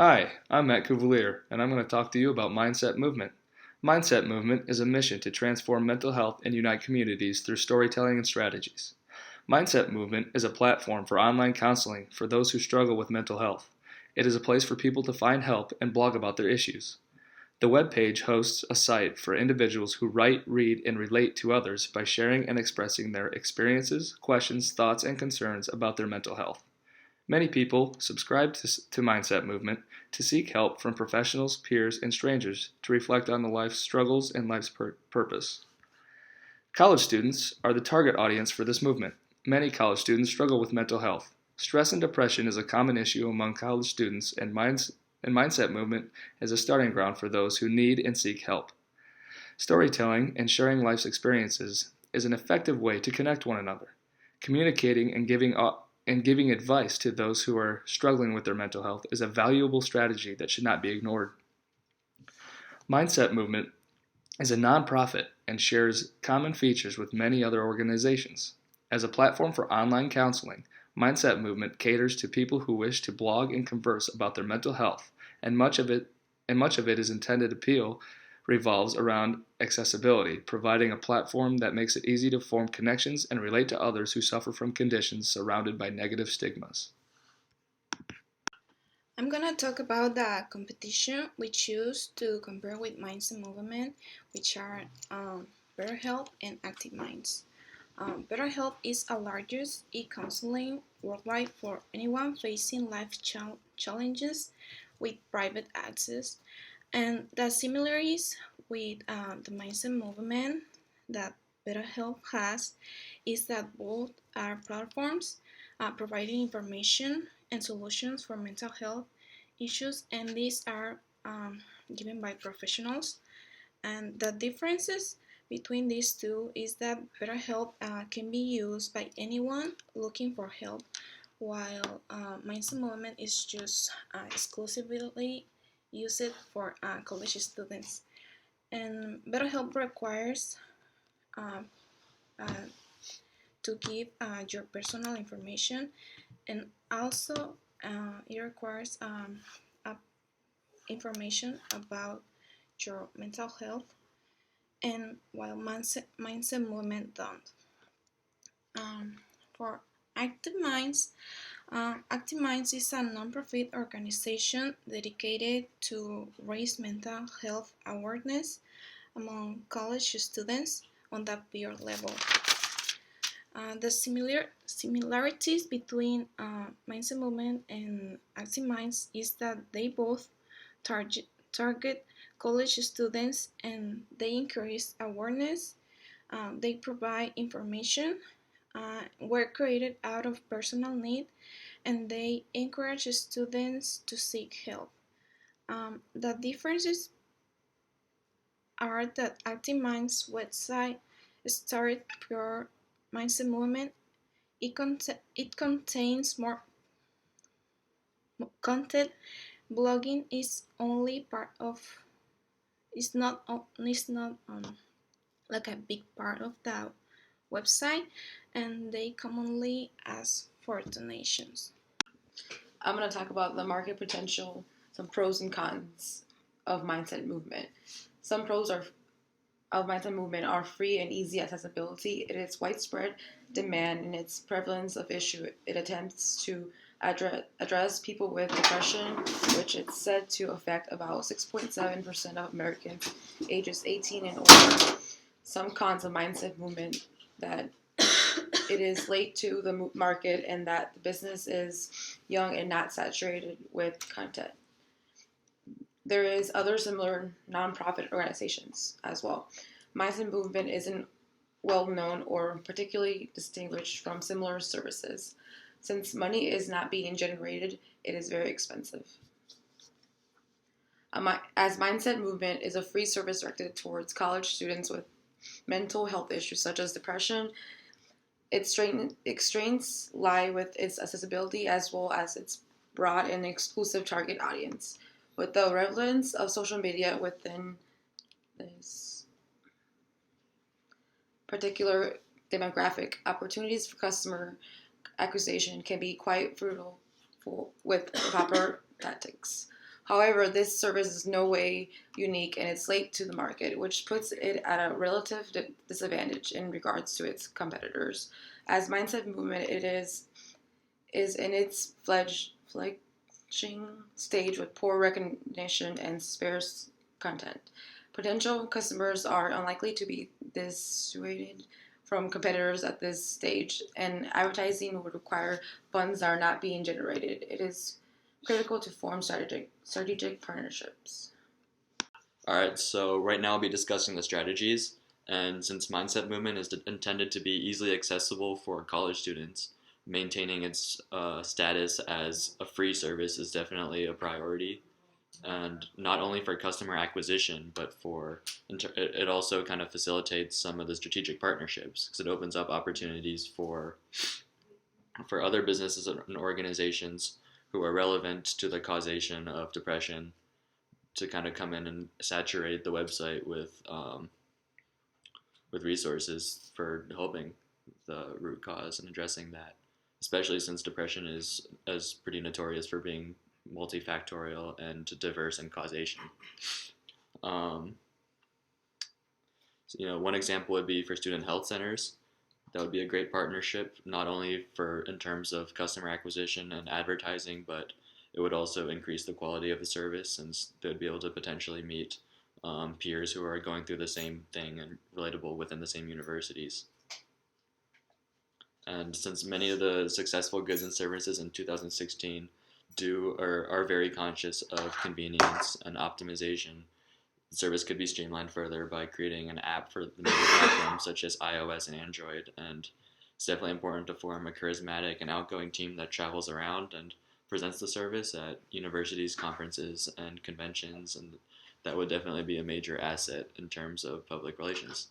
Hi, I'm Matt Cuvalier, and I'm going to talk to you about Mindset Movement. Mindset Movement is a mission to transform mental health and unite communities through storytelling and strategies. Mindset Movement is a platform for online counseling for those who struggle with mental health. It is a place for people to find help and blog about their issues. The webpage hosts a site for individuals who write, read, and relate to others by sharing and expressing their experiences, questions, thoughts, and concerns about their mental health. Many people subscribe to Mindset Movement to seek help from professionals, peers, and strangers to reflect on the life's struggles and life's purpose. College students are the target audience for this movement. Many college students struggle with mental health. Stress and depression is a common issue among college students, and Mindset Movement is a starting ground for those who need and seek help. Storytelling and sharing life's experiences is an effective way to connect one another. Communicating and giving advice to those who are struggling with their mental health is a valuable strategy that should not be ignored. Mindset Movement is a nonprofit and shares common features with many other organizations. As a platform for online counseling, Mindset Movement caters to people who wish to blog and converse about their mental health, and much of it is intended appeal revolves around accessibility, providing a platform that makes it easy to form connections and relate to others who suffer from conditions surrounded by negative stigmas. I'm gonna talk about the competition we choose to compare with Mindset Movement, which are BetterHelp and Active Minds. BetterHelp is a largest e-counseling worldwide for anyone facing life challenges with private access. And the similarities with the Mindset Movement that BetterHelp has is that both are platforms providing information and solutions for mental health issues, and these are given by professionals. And the differences between these two is that BetterHelp can be used by anyone looking for help, while Mindset Movement is just exclusively used for college students. And BetterHelp requires uh, uh, to give your personal information, and also it requires information about your mental health, and while Mindset Movement don't. Um, for Active Minds, Active Minds is a non-profit organization dedicated to raise mental health awareness among college students on the peer level. The similarities between Mindset Movement and Active Minds is that they both target college students, and they increase awareness. They provide information, were created out of personal need, and they encourage students to seek help. The differences are that Active Minds website started pure Mindset Movement. It contains more content. Blogging is only part of. It's not like a big part of the website, and they commonly ask for donations. I'm going to talk about the market potential, some pros and cons of Mindset Movement. Some pros of Mindset Movement are free and easy accessibility. It is widespread demand in its prevalence of issue. It attempts to address people with depression, which it's said to affect about 6.7% of Americans ages 18 and older. Some cons of Mindset Movement: that it is late to the market and that the business is young and not saturated with content. There is other similar nonprofit organizations as well. Mindset Movement isn't well known or particularly distinguished from similar services. Since money is not being generated, it is very expensive. As Mindset Movement is a free service directed towards college students with mental health issues such as depression, its strengths lie with its accessibility as well as its broad and exclusive target audience. With the relevance of social media within this particular demographic, opportunities for customer acquisition can be quite fruitful with proper tactics. However, this service is no way unique and it's late to the market, which puts it at a relative disadvantage in regards to its competitors. As Mindset Movement, it is in its fledgling stage with poor recognition and sparse content. Potential customers are unlikely to be dissuaded from competitors at this stage, and advertising would require funds that are not being generated. It is critical to form strategic partnerships. All right, so right now I'll be discussing the strategies. And since Mindset Movement is intended to be easily accessible for college students, maintaining its status as a free service is definitely a priority. And not only for customer acquisition, but it also kind of facilitates some of the strategic partnerships because it opens up opportunities for other businesses and organizations who are relevant to the causation of depression to kind of come in and saturate the website with resources for helping the root cause and addressing that, especially since depression is pretty notorious for being multifactorial and diverse in causation. One example would be for student health centers. That would be a great partnership, not only in terms of customer acquisition and advertising, but it would also increase the quality of the service since they'd be able to potentially meet peers who are going through the same thing and relatable within the same universities. And since many of the successful goods and services in 2016 are very conscious of convenience and optimization, the service could be streamlined further by creating an app for the major platforms such as iOS and Android. And it's definitely important to form a charismatic and outgoing team that travels around and presents the service at universities, conferences, and conventions. And that would definitely be a major asset in terms of public relations.